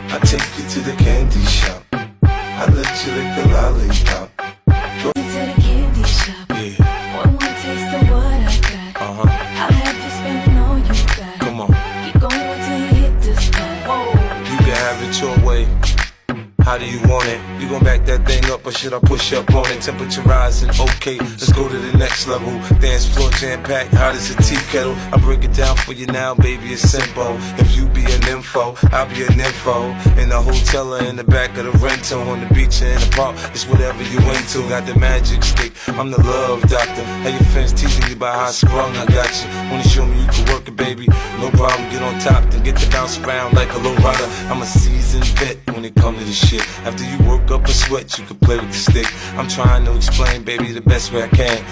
I take you to the candy shop. I let you lick the lollipop. To the candy shop. Yeah. One more taste of what I got. I'll have you spending all you got. Come on. Keep going till you hit the spot. Whoa. You can have it your way. How do you want it? You gon' back that thing up or should I push up on it? Temperature rising, okay, let's go to the next level. Dance floor jam-packed, hot as a tea kettle. I break it down for you now, baby, it's simple. If you be an info, I'll be an info. In the hotel or in the back of the rental, on the beach or in the park, it's whatever you into. Got the magic stick, I'm the love doctor. How your friends teasing you about how I sprung, I got you. Wanna show me you can work it, baby? No problem, get on top, then get to bounce around like a low rider. I'm a seasoned vet when it comes to this shit. After you work up a sweat, you can play with the stick. I'm trying to explain, baby, the best way I can.